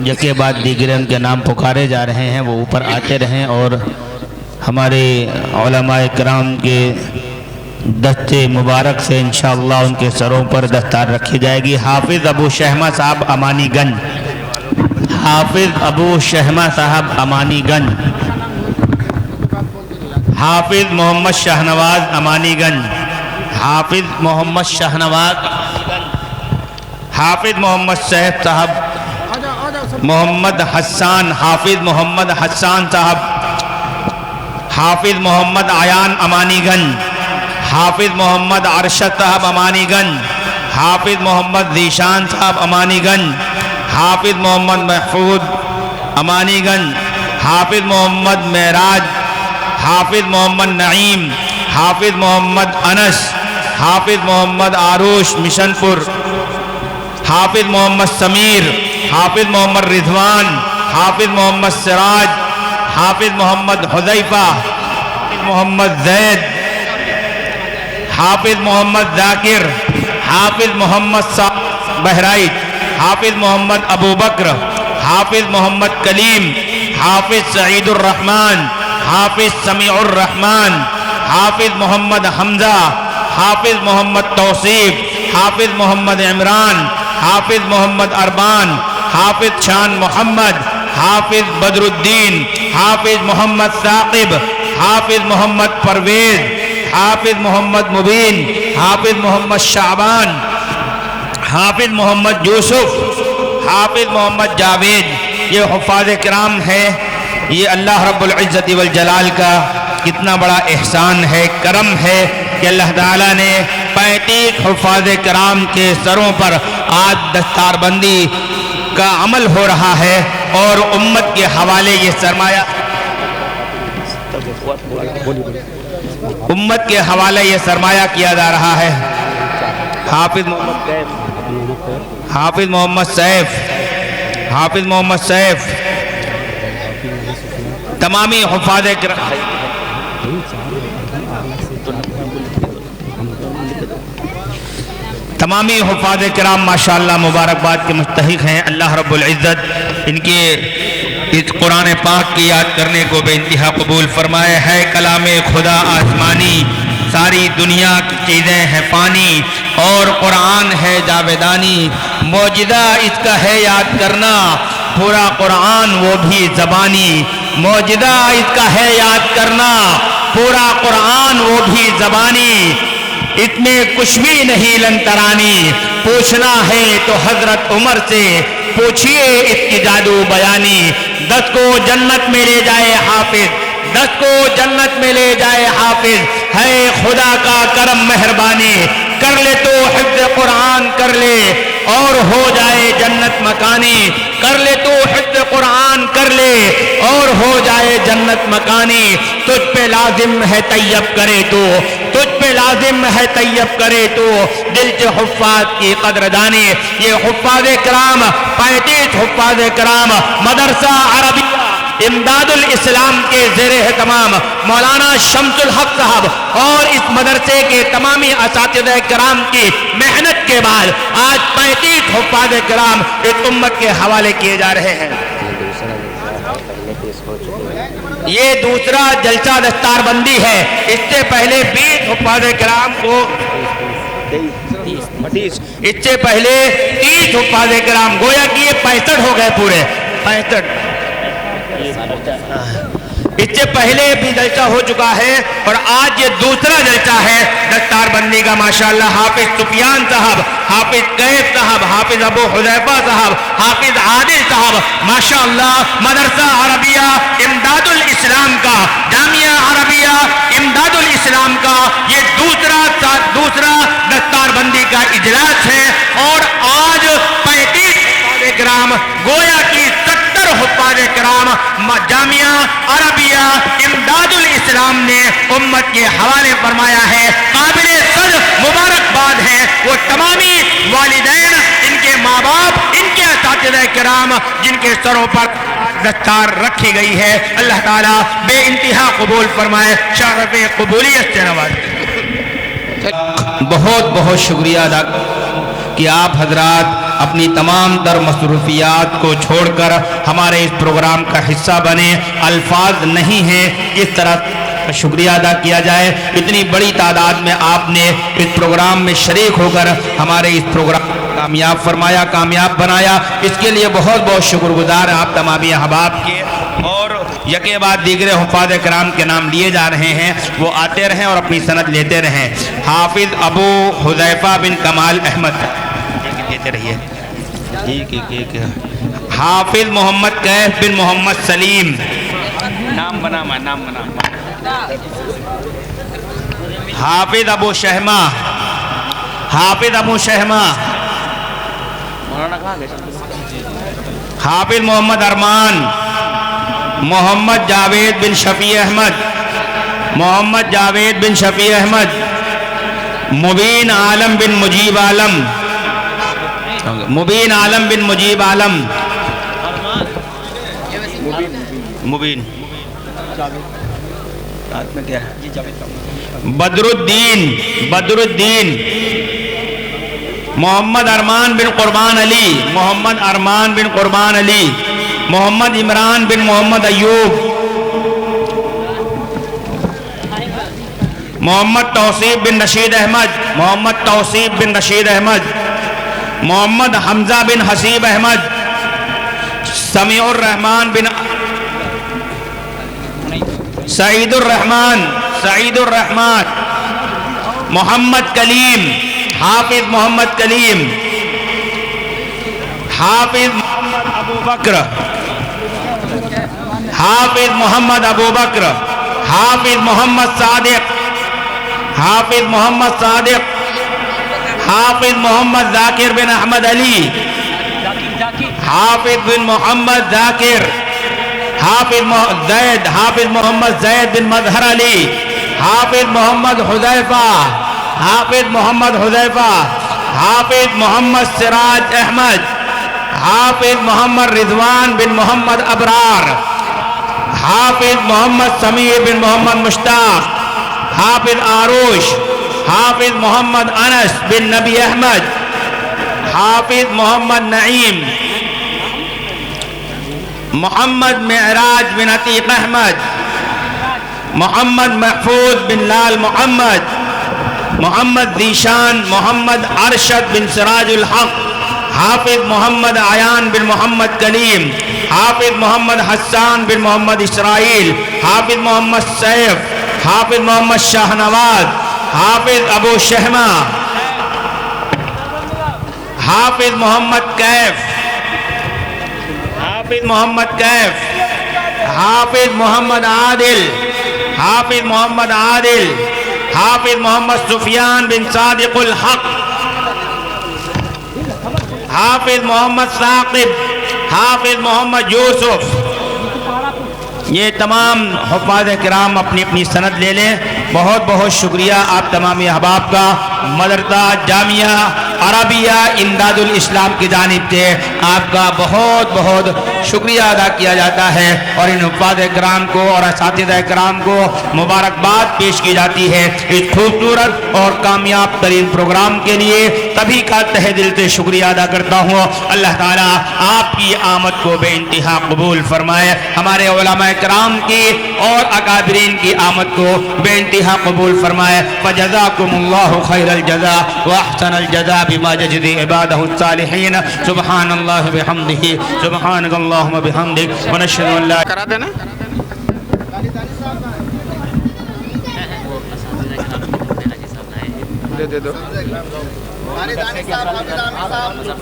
यके बाद दीगर उनके नाम पुकारे जा रहे हैं वो ऊपर आते रहें और हमारे उलमाए किराम के दस्ते मुबारक से इंशाअल्लाह उनके सरों पर दस्तार रखी जाएगी। हाफिज़ अबू शहमा साहब अमानीगंज, हाफिज़ अबू शहमा साहब अमानीगंज, हाफिज़ मोहम्मद शाहनवाज अमानीगंज, हाफिज़ मोहम्मद शाहनवाज, हाफिज़ मोहम्मद सैफ साहब, मोहम्मद हसन, हाफिज़ मोहम्मद हसन साहब, हाफिज़ मोहम्मद आयान अमानीगंज, हाफिज़ मोहम्मद अरशद साहब अमानीगंज, हाफिज़ मोहम्मद ज़ीशान साहब अमानीगंज, हाफिज़ मोहम्मद महफूज अमानीगंज, हाफिज़ मोहम्मद मेराज, हाफिज़ मोहम्मद नईम, हाफिज़ मोहम्मद अनस, हाफिज़ मोहम्मद आरुष मिशनपुर, हाफिज़ मोहम्मद समीर, हाफिज़ मोहम्मद रिजवान, हाफिज़ मोहम्मद सिराज, हाफिज़ मोहम्मद हुज़ैफा, हाफिज़ मोहम्मद जैद, हाफिज़ मोहम्मद जाकिर, हाफिज़ मोहम्मद बहराइच, हाफिज़ मोहम्मद अबू बकर, हाफिज़ मोहम्मद कलीम, हाफिज़ सईदुर रहमान, हाफिज़ समीउर रहमान, हाफिज़ मोहम्मद हमजा, हाफिज़ मोहम्मद तौसीफ, हाफिज़ मोहम्मद इमरान, हाफिज़ मोहम्मद अरबान, हाफिज़ शान मोहम्मद, हाफिज़ बदरुद्दीन, हाफिज़ मोहम्मद साकिब, हाफिज़ मोहम्मद परवेज़, हाफिज़ मोहम्मद मुबीन, हाफिज़ मोहम्मद शाबान, हाफिज़ मोहम्मद यूसुफ, हाफिज़ मोहम्मद जावेद। ये हुफ़ाज़ किराम है। ये अल्लाह रब्बुल इज़्ज़ति वल जलाल का कितना बड़ा एहसान है, करम है कि अल्लाह ताला ने 35 हुफ़ाज़ किराम के सरों पर आज दस्तारबंदी का अमल हो रहा है और उम्मत के हवाले ये सरमाया, उम्मत के हवाले ये सरमाया किया जा रहा है। हाफिज़ मोहम्मद सैफ, हाफिज़ मोहम्मद सैफ, तमामी हुफ़ाज़ किराम, तमामी हुफ़ाज़ किराम माशाअल्लाह मुबारकबाद के मुस्तहिक़ हैं। अल्लाह रब्बुल इज़्ज़त इनके इस कुरान पाक की याद करने को बेइंतहा कबूल फरमाए। है कलामे खुदा आसमानी, सारी दुनिया की चीज़ें हैं पानी, और कुरान है जावेदानी, मौजिज़ा इसका है याद करना, पूरा कुरान वो भी ज़बानी, मौजिज़ा इसका है याद करना, पूरा कुरान वो भी ज़बानी, इसमें कुछ भी नहीं लंतरानी, पूछना है तो हजरत उमर से पूछिए इसकी जादू बयानी। 10 को जन्नत में ले जाए हाफिज, 10 को जन्नत में ले जाए हाफिज, है खुदा का करम मेहरबानी, कर ले तो हिफ्ज़ कुरान कर ले और हो जाए जन्नत मकानी, कर ले तो हिफ्ज़ कुरान कर ले और हो जाए जन्नत मकानी। तुझ पे लाजिम है तैयब करे तो, तुझ पे लाजिम है तैयब करे तो, दिल से हुफ़ाज़ की कदरदानी। ये हुफ़ाज़ किराम 35 हुफ़ाज़ किराम मदरसा अरबी इमदादुल इस्लाम के ज़ेरे तमाम मौलाना शम्सुल हक साहब और इस मदरसे के तमामी असातिज़े किराम की मेहनत के बाद आज 35 हुफ़ाज़ किराम इस उम्मत के हवाले किए जा रहे हैं। ये दूसरा जलसा दस्तारबंदी है। इससे पहले 20 हुफ़ाज़ किराम को, इससे पहले 30 हुफ़ाज़ किराम, गोया कि ये 65 हो गए पूरे 65। इससे पहले भी जलसा हो चुका है और आज ये दूसरा जलसा है दस्तारबंदी का माशाअल्लाह। हाफिज सुफियान साहब, हाफिज कैफ साहब, हाफिज अबू हुज़ैफा साहब, हाफिज आदिल साहब माशाअल्लाह मदरसा अरबिया इमदादुल इस्लाम का, जामिया अरबिया इमदादुल इस्लाम का ये दूसरा दस्तारबंदी का इजलास है। और आज 35 हुफ़ाज़ किराम गोया की हुफ़ाज़ किराम जामिया अरबिया इमदादुल इस्लाम ने उम्मत के हवाले फरमाया है। काबिल सद मुबारकबाद है वो तमामी वालिदैन, इनके माँ बाप, इनके असातिज़े किराम जिनके सरों पर दस्तार रखी गई है। अल्लाह ताला बेइंतहा कबूल फरमाए, शरफ़े कबूलियत से नवाज़े। बहुत बहुत शुक्रिया अदा कि आप हजरात اپنی تمام در مصروفیات کو چھوڑ کر ہمارے اس پروگرام کا حصہ بنے. الفاظ نہیں ہیں اس طرح شکریہ ادا کیا جائے. اتنی بڑی تعداد میں آپ نے اس پروگرام میں شریک ہو کر ہمارے اس پروگرام کو کامیاب فرمایا, کامیاب بنایا. اس کے لیے بہت بہت شکر گزار ہیں آپ تمامی احباب کے. اور یکے بعد دیگر حفاظ کرام کے نام لیے جا رہے ہیں, وہ آتے رہیں اور اپنی سند لیتے رہیں. حافظ ابو حذیفہ بن کمال احمد لیتے رہیے. حافظ محمد کیف بن محمد سلیم, نام بنا. حافظ ابو شہمہ, حافظ ابو شہمہ. حافظ محمد ارمان, محمد جاوید بن شفیع احمد, محمد جاوید بن شفیع احمد. مبین عالم بن مجیب عالم, مبین عالم بن مجیب عالم. مبین بدر الدین, بدر الدین. محمد ارمان بن قربان علی, محمد ارمان بن قربان علی. محمد عمران بن محمد ایوب. محمد توصیف بن رشید احمد, محمد توصیف بن رشید احمد. محمد حمزہ بن حسیب احمد. سمیع الرحمن بن سعید الرحمن, سعید الرحمن. محمد کلیم, حافظ محمد کلیم. حافظ محمد ابو بکر, حافظ محمد ابو بکر. حافظ محمد صادق, حافظ محمد صادق. حافظ محمد ذاکر بن احمد علی, حافظ بن محمد ذاکر. حافظ زید, حافظ محمد زید بن مظہر علی. حافظ محمد حذیفہ, حافظ محمد حذیفہ. حافظ محمد سراج احمد. حافظ محمد رضوان بن محمد ابرار. حافظ محمد سمیع بن محمد مشتاق. حافظ آروش. حافظ محمد انس بن نبی احمد. حافظ محمد نعیم. محمد معراج بن عتیق احمد. محمد محفوظ بن لال محمد. محمد ذیشان محمد ارشد بن سراج الحق. حافظ محمد عیان بن محمد کلیم. حافظ محمد حسان بن محمد اسرائیل. حافظ محمد سیف. حافظ محمد شاہ نواز. حافظ ابو شہمہ. حافظ محمد کیف, حافظ محمد کیف. حافظ محمد عادل, حافظ محمد عادل. حافظ محمد سفیان بن صادق الحق. حافظ محمد ثاقب. حافظ محمد یوسف. یہ تمام حفاظ کرام اپنی اپنی سند لے لیں. بہت بہت شکریہ آپ تمام احباب کا. مدرسہ جامعہ عربیہ امداد الاسلام کی جانب سے آپ کا بہت بہت شکریہ ادا کیا جاتا ہے, اور ان حفاظ کرام کو اور اساتذہ کرام کو مبارکباد پیش کی جاتی ہے اس خوبصورت اور کامیاب ترین پروگرام کے لیے. تبھی کا تہ دل سے شکریہ ادا کرتا ہوں. اللہ تعالیٰ آپ کی آمد کو بے انتہا قبول فرمائے. ہمارے علماء کرام کی اور اکابرین کی آمد کو بے انتہا قبول فرمائے. فجزاکم اللہ خیر الجزاء واحسن الجزاء بما یجزی عبادہ الصالحین. سبحان اللہ بحمدہ, سبحانک اللہم بحمدک, ونشہد ان لا کرا دینا. دے دو.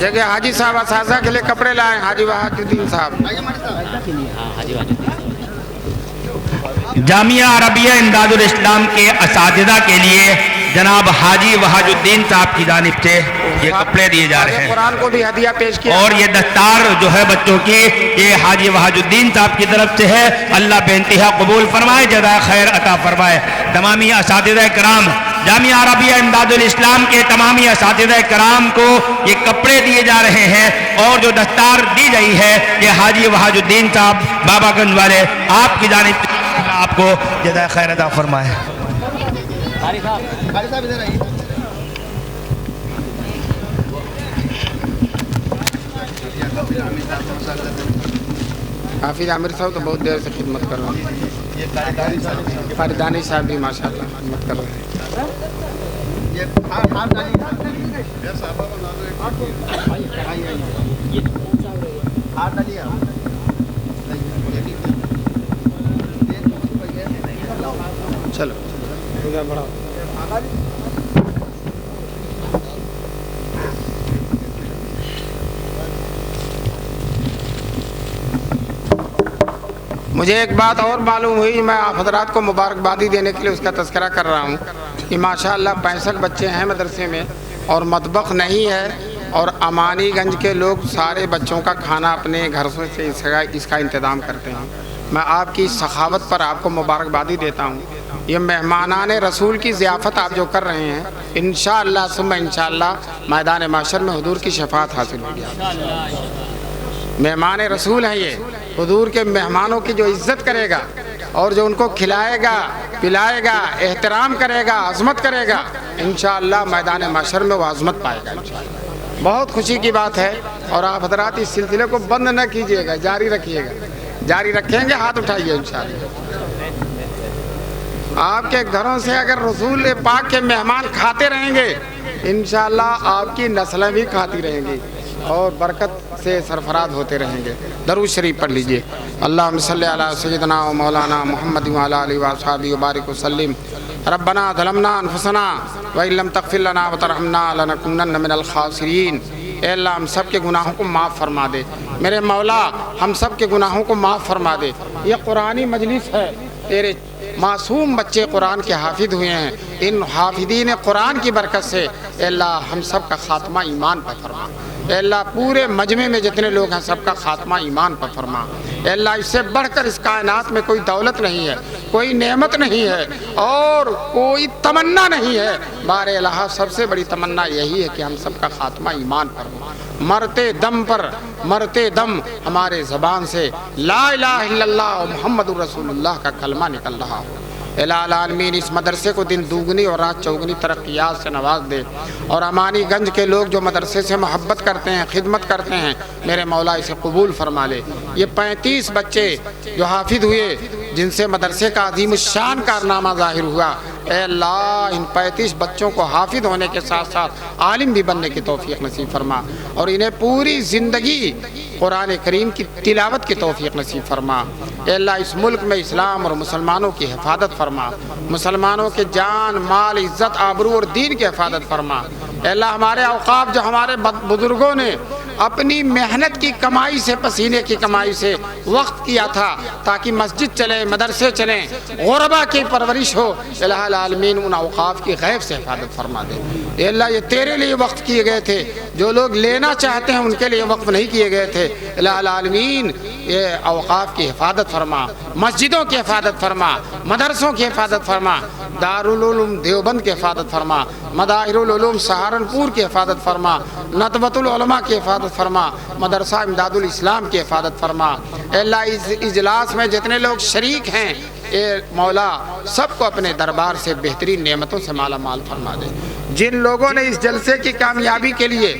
جگہ حاجی صاحب اساتذہ کے لیے کپڑے لائے. حاجی وحید الدین صاحب. جامعہ عربیہ امداد الاسلام کے اساتذہ کے لیے جناب حاجی وحید الدین صاحب کی جانب سے یہ کپڑے دیے جا رہے ہیں. قرآن کو بھی ہدیہ پیش کیا. اور یہ دستار جو ہے بچوں کی, یہ حاجی وحید الدین صاحب کی طرف سے ہے. اللہ بے انتہا قبول فرمائے, جزائے خیر عطا فرمائے. تمامی اساتذہ کرام, جامعہ عربیہ امداد الاسلام کے تمامی اساتذہ کرام کو یہ کپڑے دیے جا رہے ہیں, اور جو دستار دی گئی ہے یہ حاجی وحید الدین صاحب بابا گنج والے آپ کی جانب سے آپ کو جزائے خیر عطا فرمائے. हाफिज आमिर साहब तो बहुत देर से खिदमत कर रहे हैं। फरीदानी साहब भी माशाल्लाह खिदमत कर रहे हैं। चलो इधर बढ़ाओ। मुझे एक बात और मालूम हुई, मैं आप हजरात को मुबारकबादी देने के लिए उसका तज़किरा कर रहा हूँ कि माशाअल्लाह 65 बच्चे हैं मदरसे में और मतबख नहीं है, और अमानीगंज के लोग सारे बच्चों का खाना अपने घर से इसका इंतज़ाम करते हैं। मैं आपकी सखावत पर आपको मुबारकबादी देता हूँ। ये मेहमानान रसूल की ज़ियाफ़त आप जो कर रहे हैं, इंशाअल्लाह सुम्मा इंशाअल्लाह मैदान माशर में हुजूर की शफ़ाअत हासिल होगी। मेहमान रसूल हैं ये, हुजूर के मेहमानों की जो इज़्ज़त करेगा और जो उनको खिलाएगा पिलाएगा एहतराम करेगा अज़मत करेगा, इंशाअल्लाह मैदान माशर में वो अज़मत पाएगा इंशाअल्लाह। बहुत खुशी की बात है। और आप हज़रात इस सिलसिले को बंद न कीजिएगा, जारी रखिएगा। जारी रखेंगे, हाथ उठाइए इंशाअल्लाह। आपके घरों से अगर रसूल पाक के मेहमान खाते रहेंगे, इंशाअल्लाह आपकी नस्लें भी खाती रहेंगी और बरकत से सरफराज होते रहेंगे। दरूद शरीफ पढ़ लीजिए। अल्लाहुम्मा सल्ली अला सय्यिदना व मौलाना मुहम्मद व अला आलिहि व अस्हाबिहि व बारिक वसल्लिम। रब्बना ज़लमना अनफुसना व इल्लम तग़फिर लना व तरहमना लनकुनन्न मिनल खासिरीन। ए अल्लाह हम सब के गुनाहों को माफ़ फरमा दे। मेरे मौला हम सब के गुनाहों को माफ़ फरमा दे। ये कुरानी मजलिस है, तेरे मासूम बच्चे कुरान के हाफिज हुए हैं। इन हाफिदीन कुरान की बरकत से अल्लाह हम सब का खात्मा ईमान पर फरमा। अल्लाह पूरे मजमे में जितने लोग हैं सबका खात्मा ईमान पर फरमा। अल्लाह इससे बढ़कर इस कायनात में कोई दौलत नहीं है, कोई नेमत नहीं है और कोई तमन्ना नहीं है। बारे अल्लाह सबसे बड़ी तमन्ना यही है कि हम सबका खात्मा ईमान पर हो। मरते दम हमारे ज़बान से ला इलाहा इल्लल्लाह मुहम्मदुर रसूलुल्लाह का कलमा निकल रहा हो। इलाल आलमीन इस मदरसे को दिन दुगनी और रात चौगनी तरक्यात से नवाज दे। और अमानीगंज के लोग जो मदरसे से मोहब्बत करते हैं खिदमत करते हैं, मेरे मौला इसे कबूल फरमा ले। ये 35 बच्चे जो हाफिज हुए जिनसे मदरसे का अज़ीमुश्शान कारनामा ज़ाहिर हुआ, ए अल्लाह इन 35 बच्चों को हाफिज होने के साथ साथ आलिम भी बनने की तौफीक नसीब फरमा और इन्हें पूरी ज़िंदगी कुरान करीम की तिलावत की तौफीक नसीब फरमा। ए अल्लाह इस मुल्क में इस्लाम और मुसलमानों की हिफाजत फरमा, मुसलमानों के जान माल इज़्ज़त आबरू और दीन की हिफाजत फरमा। ए अल्लाह हमारे औक़ाफ़ जो हमारे बुज़ुर्गों ने अपनी मेहनत की कमाई से पसीने की कमाई से वक्त किया था ताकि मस्जिद चले मदरसे चलें ग़ुरबा की परवरिश हो, इलाहुल आलमीन उन औक़ाफ़ की गैब से हिफाजत फरमा दे। ए अल्लाह ये तेरे लिए वक्त किए गए थे, जो लोग लेना चाहते हैं उनके लिए वक्फ नहीं किए गए थे। इलाहुल आलमीन ये औक़ाफ़ की हिफाजत फरमा, मस्जिदों की हिफाजत फरमा, मदरसों की हिफाजत फरमा, दारुल उलूम देवबंद की हिफाजत फरमा, मदाहिरुल उलूम सहारनपुर की हिफाजत फरमा, नदवतुल उलमा की हिफाजत फरमा, मदरसा इमदादुल इस्लाम की हिफाजत फरमा। अल्लाह इस इजलास में जितने लोग शरीक हैं, ए मौला सबको अपने दरबार से बेहतरीन नेमतों से माला माल फरमा दे। जिन लोगों ने इस जलसे की कामयाबी के लिए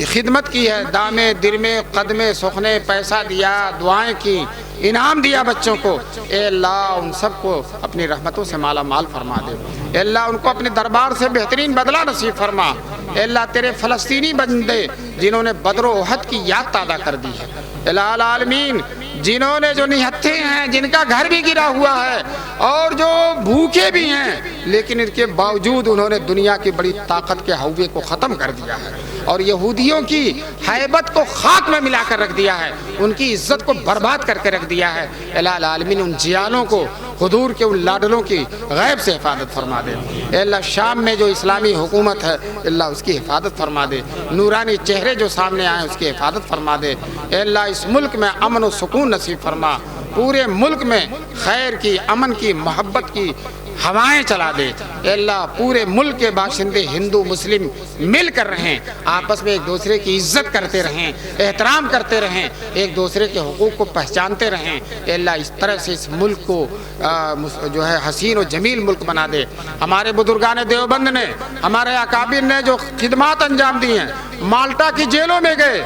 खिदमत की है, दामे दिरमे कदमे सुखने पैसा दिया दुआएं की इनाम दिया बच्चों को, ए अल्लाह उन सबको अपनी रहमतों से माला माल फरमा दे। ए अल्लाह उनको अपने दरबार से बेहतरीन बदला नसीब फरमा। ए अल्लाह तेरे फ़लस्तीनी बंदे जिन्होंने बदर ओहद की याद ताज़ा कर दी है, इलाहुल आलमीन जिन्होंने जो निहत्थे हैं जिनका घर भी गिरा हुआ है और जो भूखे भी हैं लेकिन इनके बावजूद उन्होंने दुनिया की बड़ी ताकत के हव्वे को ख़त्म कर दिया है और यहूदियों की हैबत को खाक में मिलाकर रख दिया है, उनकी इज्जत को बर्बाद करके रख दिया है। इलाहुल आलमीन उन जियालों को हुजूर के उन लाडलों की गैब से हिफाजत फरमा दे। अल्लाह शाम में जो इस्लामी हुकूमत है अल्लाह उसकी हिफाजत फरमा दे, नूरानी चेहरे जो सामने आए उसकी हिफाजत फरमा दे। अल्लाह इस मुल्क में अमन और सुकून नसीब फरमा, पूरे मुल्क में खैर की अमन की मोहब्बत की हवाएं चला दे। अल्लाह पूरे मुल्क के बाशिंदे हिंदू मुस्लिम मिल कर रहें, आपस में एक दूसरे की इज्जत करते रहें, एहतराम करते रहें, एक दूसरे के हुकूक को पहचानते रहें। अल्लाह इस तरह से इस मुल्क को जो है हसीन और जमील मुल्क बना दे। हमारे बुजुर्गान देवबंद ने हमारे अकाबिर ने जो खिदमात अंजाम दी हैं, माल्टा की जेलों में गए,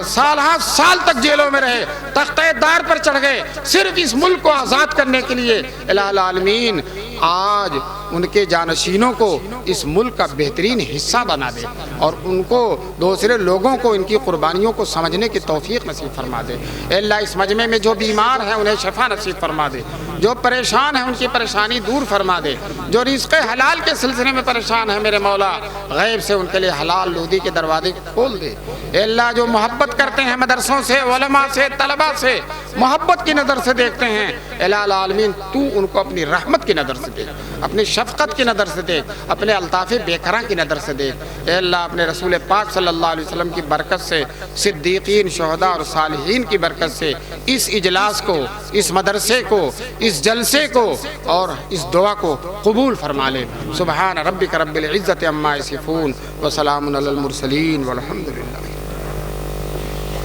سال ہاں سال تک جیلوں میں رہے، تختہ دار پر چڑھ گئے صرف اس ملک کو آزاد کرنے کے لیے۔ الہ العالمین آج ان کے جانشینوں کو اس ملک کا بہترین حصہ بنا دے، اور ان کو دوسرے لوگوں کو ان کی قربانیوں کو سمجھنے کی توفیق نصیب فرما دے۔ اے اللہ اس مجمع میں جو بیمار ہیں انہیں شفا نصیب فرما دے، جو پریشان ہیں ان کی پریشانی دور فرما دے، جو رزق حلال کے سلسلے میں پریشان ہیں میرے مولا غیب سے ان کے لیے حلال رودی کے دروازے کھول دے۔ اے اللہ جو محبت کرتے ہیں مدرسوں سے، علماء سے، طلباء سے، محبت کی نظر سے دیکھتے ہیں، الہ العالمین تو ان کو اپنی رحمت کی نظر سے دیکھ، اپنی شفقت کی نظر سے دیکھ، اپنے الطاف بےکراں کی نظر سے دیکھ۔ اے اللہ اپنے رسول پاک صلی اللہ علیہ وسلم کی برکت سے، صدیقین، شہداء اور صالحین کی برکت سے اس اجلاس کو، اس مدرسے کو، اس جلسے کو اور اس دعا کو قبول فرما لے۔ سبحان ربک رب العزت عما یصفون وسلام علی المرسلین والحمد للہ۔